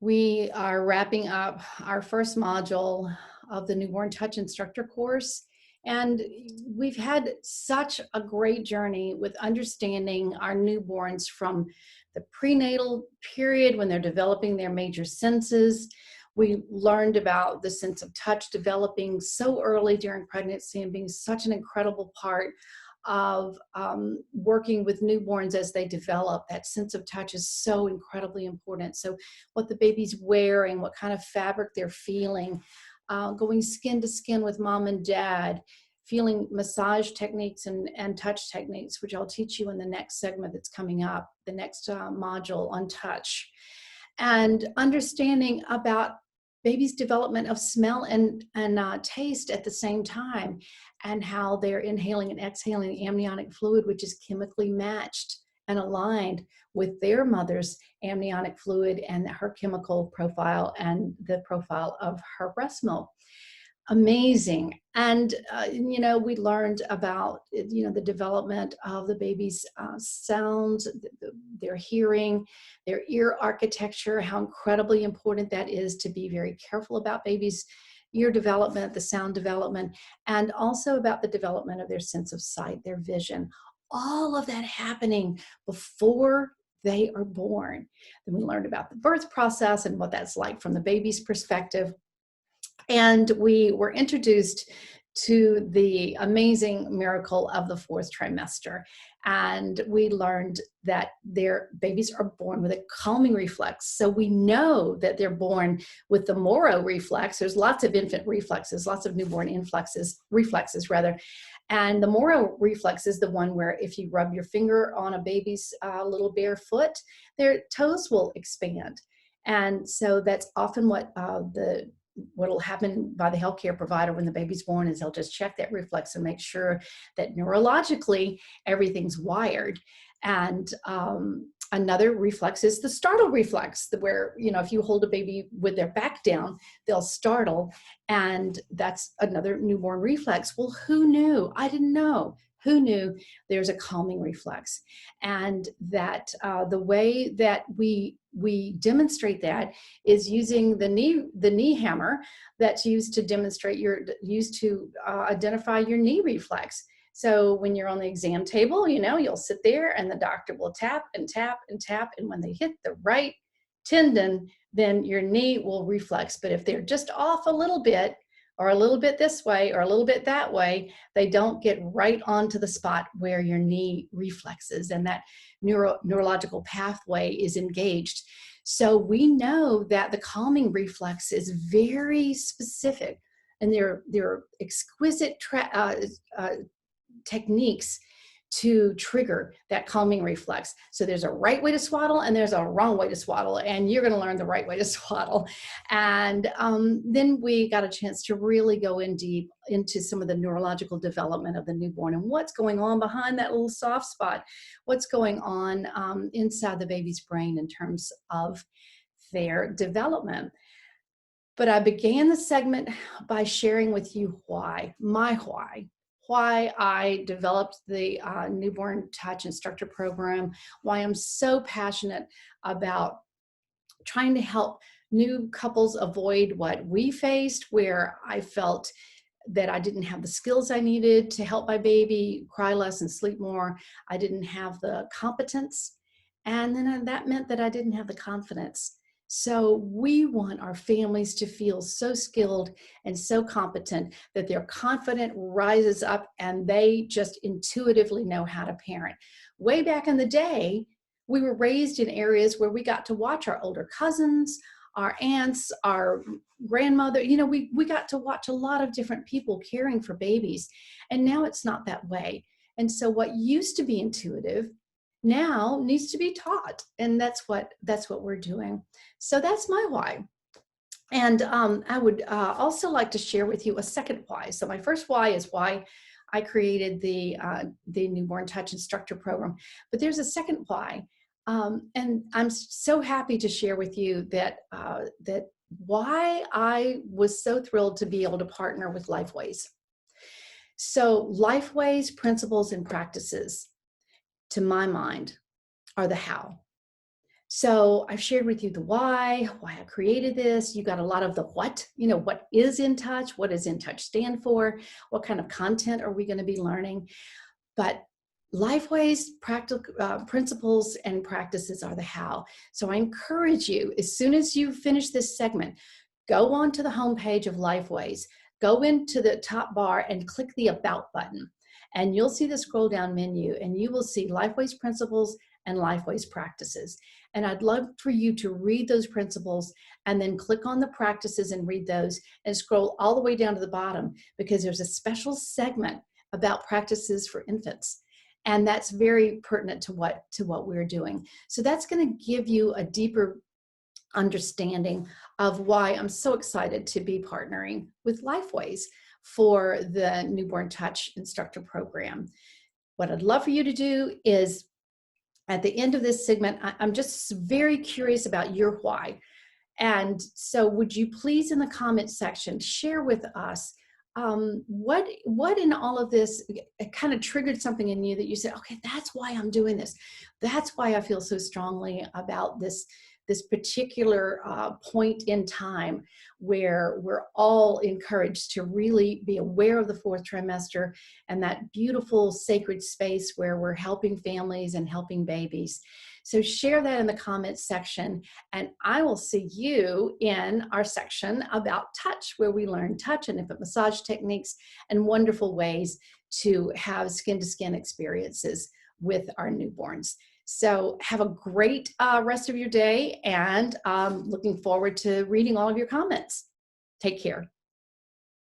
We are wrapping up our first module of the Newborn Touch Instructor course. And we've had such a great journey with understanding our newborns from the prenatal period when they're developing their major senses. We learned about the sense of touch developing so early during pregnancy and being such an incredible part of working with newborns as they develop. That sense of touch is so incredibly important. So what the baby's wearing, what kind of fabric they're feeling, going skin to skin with mom and dad, feeling massage techniques and touch techniques, which I'll teach you in the next segment that's coming up, the next module on touch. And understanding about baby's development of smell and taste at the same time, and how they're inhaling and exhaling amniotic fluid, which is chemically matched and aligned with their mother's amniotic fluid and her chemical profile and the profile of her breast milk. Amazing. And we learned about the development of the baby's sounds, their hearing, their ear architecture, how incredibly important that is to be very careful about babies' ear development, the sound development, and also about the development of their sense of sight, their vision. All of that happening before they are born. Then we learned about the birth process and what that's like from the baby's perspective. And we were introduced to the amazing miracle of the fourth trimester. And we learned that their babies are born with a calming reflex. So we know that they're born with the Moro reflex. There's lots of infant reflexes, lots of newborn reflexes rather. And the Moro reflex is the one where if you rub your finger on a baby's little bare foot, their toes will expand. And so that's often what'll happen by the healthcare provider when the baby's born is they'll just check that reflex and make sure that neurologically everything's wired. And another reflex is the startle reflex, where, if you hold a baby with their back down, they'll startle. And that's another newborn reflex. Well, who knew? I didn't know. Who knew there's a calming reflex? And that the way that we demonstrate that is using the knee hammer that's used to identify your knee reflex. So when you're on the exam table, you'll sit there and the doctor will tap and tap and tap. And when they hit the right tendon, then your knee will reflex. But if they're just off a little bit, or a little bit this way, or a little bit that way, they don't get right onto the spot where your knee reflexes, and that neurological pathway is engaged. So we know that the calming reflex is very specific, and there are exquisite techniques to trigger that calming reflex. So there's a right way to swaddle and there's a wrong way to swaddle, and you're going to learn the right way to swaddle. And then we got a chance to really go in deep into some of the neurological development of the newborn and what's going on behind that little soft spot, what's going on inside the baby's brain in terms of their development. But I began the segment by sharing with you why I developed the Newborn Touch Instructor Program, why I'm so passionate about trying to help new couples avoid what we faced, where I felt that I didn't have the skills I needed to help my baby cry less and sleep more. I didn't have the competence. And then that meant that I didn't have the confidence. So we want our families to feel so skilled and so competent that their confidence rises up and they just intuitively know how to parent. Way back in the day, we were raised in areas where we got to watch our older cousins, our aunts, our grandmother. We got to watch a lot of different people caring for babies. And now it's not that way. And so what used to be intuitive now needs to be taught, and that's what we're doing. So that's my why. And I would also like to share with you a second why. So my first why is why I created the Newborn Touch Instructor Program, but there's a second why, and I'm so happy to share with you that why I was so thrilled to be able to partner with Lifeways. So Lifeways principles and practices, to my mind, are the how. So I've shared with you the why I created this. You got a lot of the what, what is NTouch? What does NTouch stand for? What kind of content are we going to be learning? But LifeWay's practical principles and practices are the how. So I encourage you, as soon as you finish this segment, go on to the homepage of LifeWays, go into the top bar and click the About button. And you'll see the scroll down menu and you will see LifeWays principles and LifeWays practices. And I'd love for you to read those principles and then click on the practices and read those and scroll all the way down to the bottom, because there's a special segment about practices for infants. And that's very pertinent to what we're doing. So that's going to give you a deeper understanding of why I'm so excited to be partnering with LifeWays for the Newborn Touch Instructor Program. What I'd love for you to do is, at the end of this segment, I'm just very curious about your why. And so would you please, in the comment section, share with us what in all of this kind of triggered something in you that you said, okay, that's why I'm doing this. That's why I feel so strongly about this particular point in time where we're all encouraged to really be aware of the fourth trimester and that beautiful sacred space where we're helping families and helping babies. So share that in the comments section, and I will see you in our section about touch, where we learn touch and infant massage techniques and wonderful ways to have skin-to-skin experiences with our newborns. So have a great rest of your day, and looking forward to reading all of your comments. Take care.